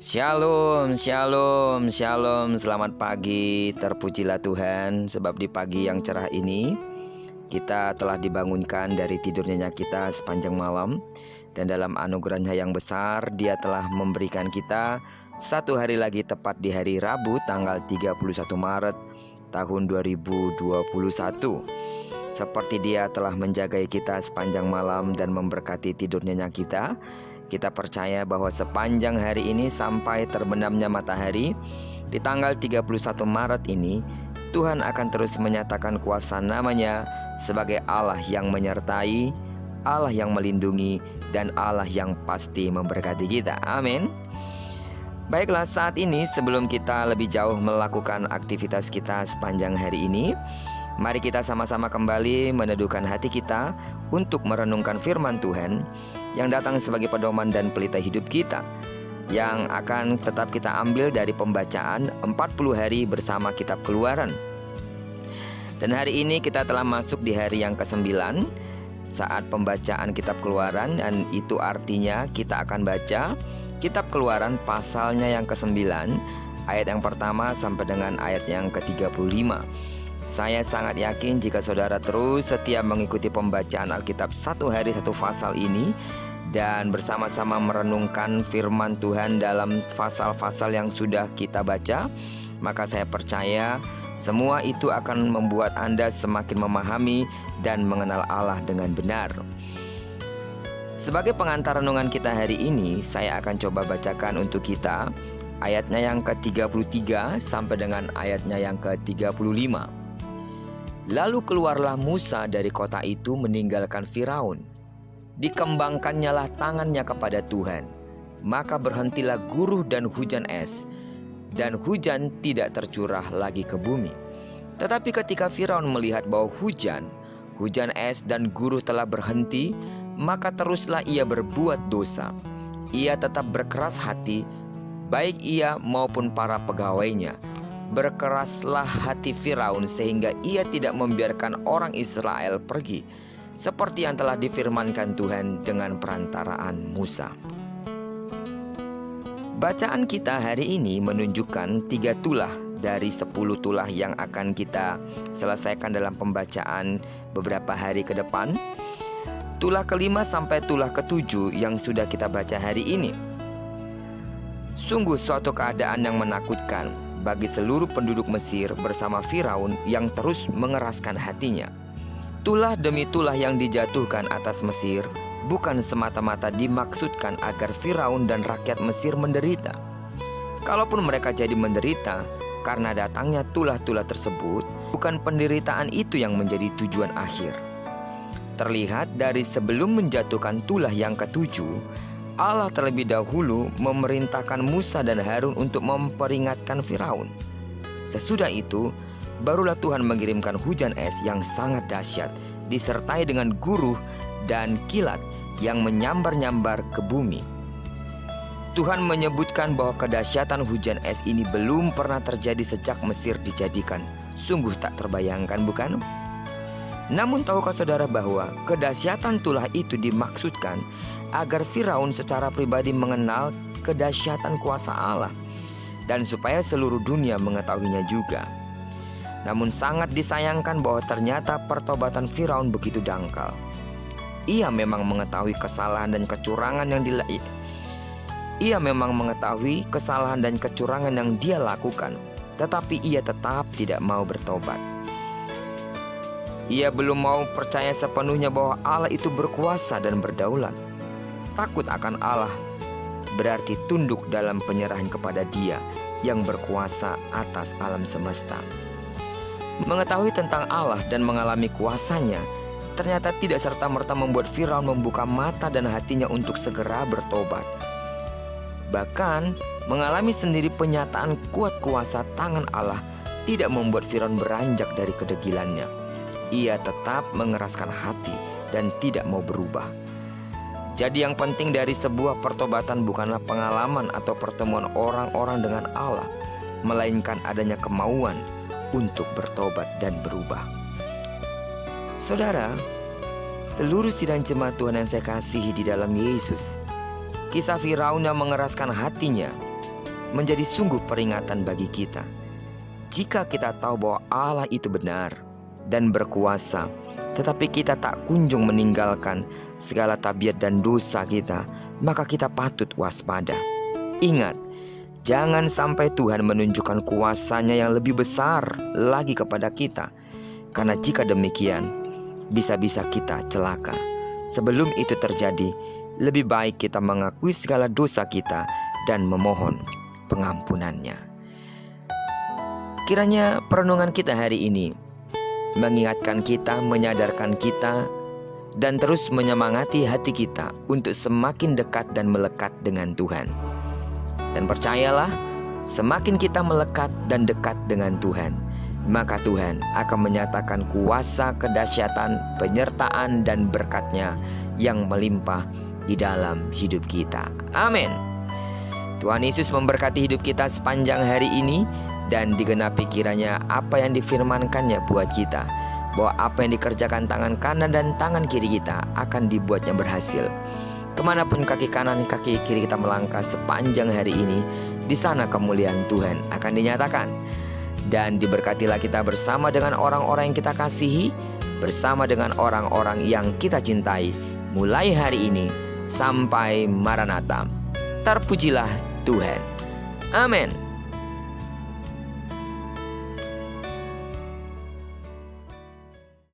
Shalom, shalom, shalom. Selamat pagi, terpujilah Tuhan. Sebab di pagi yang cerah ini kita telah dibangunkan dari tidur nyenyak kita sepanjang malam. Dan dalam anugerahnya yang besar, Dia telah memberikan kita satu hari lagi, tepat di hari Rabu tanggal 31 Maret tahun 2021. Seperti Dia telah menjaga kita sepanjang malam dan memberkati tidur nyenyak kita percaya bahwa sepanjang hari ini sampai terbenamnya matahari di tanggal 31 Maret ini, Tuhan akan terus menyatakan kuasa namanya sebagai Allah yang menyertai, Allah yang melindungi, dan Allah yang pasti memberkati kita. Amin. Baiklah, saat ini sebelum kita lebih jauh melakukan aktivitas kita sepanjang hari ini, mari kita sama-sama kembali meneduhkan hati kita untuk merenungkan firman Tuhan yang datang sebagai pedoman dan pelita hidup kita, yang akan tetap kita ambil dari pembacaan 40 hari bersama kitab Keluaran. Dan hari ini kita telah masuk di hari yang ke-9 saat pembacaan kitab Keluaran, dan itu artinya kita akan baca kitab Keluaran pasalnya yang ke-9, ayat yang pertama sampai dengan ayat yang ke-35. Saya sangat yakin jika saudara terus setia mengikuti pembacaan Alkitab satu hari satu pasal ini dan bersama-sama merenungkan firman Tuhan dalam pasal-pasal yang sudah kita baca, maka saya percaya semua itu akan membuat Anda semakin memahami dan mengenal Allah dengan benar. Sebagai pengantar renungan kita hari ini, saya akan coba bacakan untuk kita ayatnya yang ke-33 sampai dengan ayatnya yang ke-35. Lalu keluarlah Musa dari kota itu meninggalkan Firaun. Dikembangkannyalah tangannya kepada Tuhan. Maka berhentilah guruh dan hujan es, dan hujan tidak tercurah lagi ke bumi. Tetapi ketika Firaun melihat bahwa hujan es dan guruh telah berhenti, maka teruslah ia berbuat dosa. Ia tetap berkeras hati, baik ia maupun para pegawainya. Berkeraslah hati Firaun sehingga ia tidak membiarkan orang Israel pergi, seperti yang telah difirmankan Tuhan dengan perantaraan Musa. Bacaan kita hari ini menunjukkan 3 tulah dari 10 tulah yang akan kita selesaikan dalam pembacaan beberapa hari ke depan. Tulah ke-5 sampai tulah ke-7 yang sudah kita baca hari ini. Sungguh suatu keadaan yang menakutkan bagi seluruh penduduk Mesir bersama Firaun yang terus mengeraskan hatinya. Tulah demi tulah yang dijatuhkan atas Mesir bukan semata-mata dimaksudkan agar Firaun dan rakyat Mesir menderita. Kalaupun mereka jadi menderita karena datangnya tulah-tulah tersebut, bukan penderitaan itu yang menjadi tujuan akhir. Terlihat dari sebelum menjatuhkan tulah yang ke-7, Allah terlebih dahulu memerintahkan Musa dan Harun untuk memperingatkan Firaun. Sesudah itu, barulah Tuhan mengirimkan hujan es yang sangat dahsyat, disertai dengan guruh dan kilat yang menyambar-nyambar ke bumi. Tuhan menyebutkan bahwa kedahsyatan hujan es ini belum pernah terjadi sejak Mesir dijadikan. Sungguh tak terbayangkan, bukan? Namun tahukah saudara bahwa kedahsyatan tulah itu dimaksudkan agar Firaun secara pribadi mengenal kedahsyatan kuasa Allah, dan supaya seluruh dunia mengetahuinya juga. Namun sangat disayangkan bahwa ternyata pertobatan Firaun begitu dangkal. Ia memang mengetahui kesalahan dan kecurangan yang dia lakukan, tetapi ia tetap tidak mau bertobat. Ia belum mau percaya sepenuhnya bahwa Allah itu berkuasa dan berdaulat. Takut akan Allah berarti tunduk dalam penyerahan kepada Dia yang berkuasa atas alam semesta. Mengetahui tentang Allah dan mengalami kuasanya ternyata tidak serta-merta membuat Firaun membuka mata dan hatinya untuk segera bertobat. Bahkan mengalami sendiri penyataan kuat kuasa tangan Allah tidak membuat Firaun beranjak dari kedegilannya. Ia tetap mengeraskan hati dan tidak mau berubah. Jadi yang penting dari sebuah pertobatan bukanlah pengalaman atau pertemuan orang-orang dengan Allah, melainkan adanya kemauan untuk bertobat dan berubah. Saudara, seluruh sidang jemaat Tuhan yang saya kasihi di dalam Yesus, kisah Firaun yang mengeraskan hatinya menjadi sungguh peringatan bagi kita. Jika kita tahu bahwa Allah itu benar dan berkuasa, tetapi kita tak kunjung meninggalkan segala tabiat dan dosa kita, maka kita patut waspada. Ingat, jangan sampai Tuhan menunjukkan kuasa-Nya yang lebih besar lagi kepada kita, karena jika demikian, bisa-bisa kita celaka. Sebelum itu terjadi, lebih baik kita mengakui segala dosa kita dan memohon pengampunan-Nya. Kiranya perenungan kita hari ini mengingatkan kita, menyadarkan kita, dan terus menyemangati hati kita untuk semakin dekat dan melekat dengan Tuhan. Dan percayalah, semakin kita melekat dan dekat dengan Tuhan, maka Tuhan akan menyatakan kuasa, kedahsyatan, penyertaan, dan berkat-Nya yang melimpah di dalam hidup kita. Amin. Tuhan Yesus memberkati hidup kita sepanjang hari ini, dan digenapi kiranya apa yang difirmankan-Nya buat kita, bahwa apa yang dikerjakan tangan kanan dan tangan kiri kita akan dibuatnya berhasil. Kemanapun kaki kanan kaki kiri kita melangkah sepanjang hari ini, di sana kemuliaan Tuhan akan dinyatakan. Dan diberkatilah kita bersama dengan orang-orang yang kita kasihi, bersama dengan orang-orang yang kita cintai, mulai hari ini sampai Maranatha. Terpujilah Tuhan. Amin.